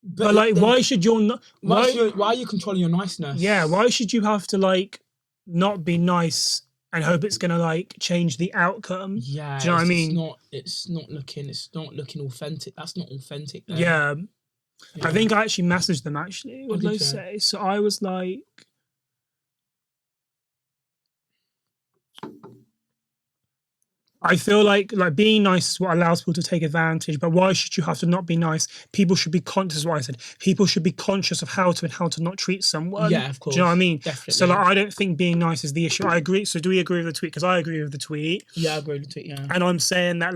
why should you not? Why are you controlling your niceness? Yeah, why should you have to like not be nice and hope it's gonna like change the outcome? Yeah, do you know what I mean? It's not looking authentic. That's not authentic. Then. Yeah. I think I actually messaged them. Actually, what did I say? So I was like. I feel like being nice is what allows people to take advantage, but why should you have to not be nice? People should be conscious, what I said. People should be conscious of how to not treat someone. Yeah, of course. Do you know what I mean? Definitely. So I don't think being nice is the issue. I agree. So do we agree with the tweet? Because I agree with the tweet. Yeah, I agree with the tweet, yeah. And I'm saying that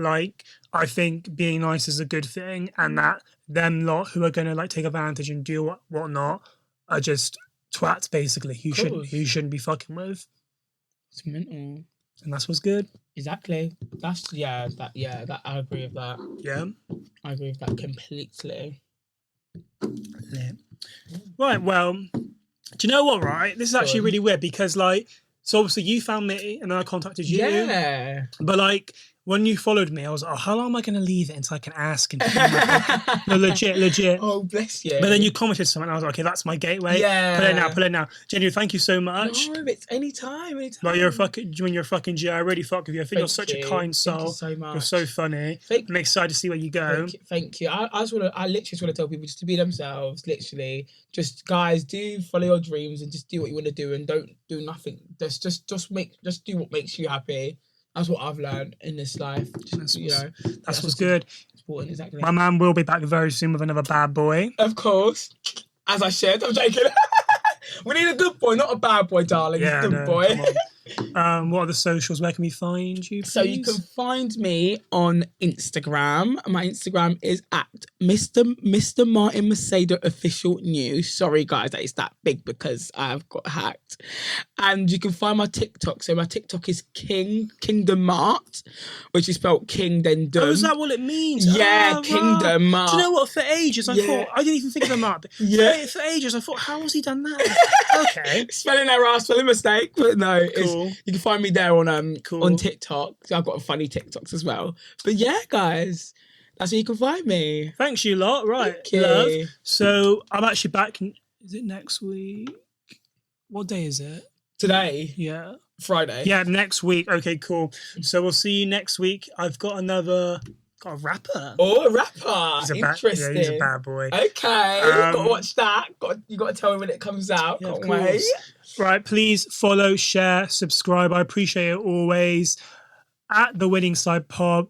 I think being nice is a good thing, and that them lot who are gonna take advantage and do whatnot are just twats basically. You shouldn't be fucking with. It's mental. And that's what's good. Exactly. That I agree with that. Yeah. I agree with that completely. Yeah. Right, well, do you know what, right? This is actually really weird because so obviously you found me and then I contacted you. Yeah. But when you followed me, I was like, oh, how long am I going to leave it until I can ask? And no, legit. Oh, bless you. But then you commented something, and I was like, okay, that's my gateway. Yeah. Put it now. Genuinely, thank you so much. No, it's anytime. Well, you're a fucking G. I really fuck with you. I think you're such a kind soul. Thank you so much. You're so funny. I'm excited to see where you go. Thank you. I literally just want to tell people just to be themselves. Literally, just guys, do follow your dreams and just do what you want to do and don't do nothing. Just do what makes you happy. That's what I've learned in this life. Just, that's what's good. Important, exactly. My man will be back very soon with another bad boy. Of course, as I said, I'm joking. We need a good boy, not a bad boy, darling. Yeah, a good boy. What are the socials? Where can we find you, please? So you can find me on Instagram. My Instagram is at Mr. Martin Macedo Official News. Sorry, guys, that is that big because I've got hacked. And you can find my TikTok. So my TikTok is Kingdom Mart, which is spelled King then Dum. Oh, is that what it means? Yeah, Kingdom Mart. Do you know what? For ages, I thought, I didn't even think of a mart. For ages, I thought, how has he done that? Okay. Spelling error, spelling mistake. But no, cool. You can find me there on TikTok. I've got funny TikToks as well. But yeah, guys, that's where you can find me. Thanks you lot. Right. Love. So I'm actually back. Is it next week? What day is it? Today. Yeah. Friday. Yeah, next week. Okay, cool. So we'll see you next week. I've got a rapper. Oh, a rapper. Interesting. He's a bad boy. Okay. Got to watch that. You got to tell me when it comes out. Yeah, Can't wait. Right, please follow, share, subscribe. I appreciate it always. At The Winning Side Pod.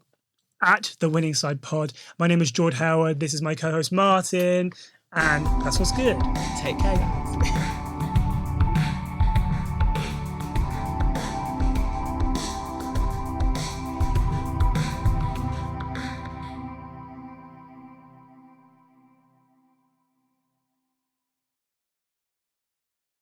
My name is Jord Howard. This is my co-host Martin. And that's what's good. Take care, guys.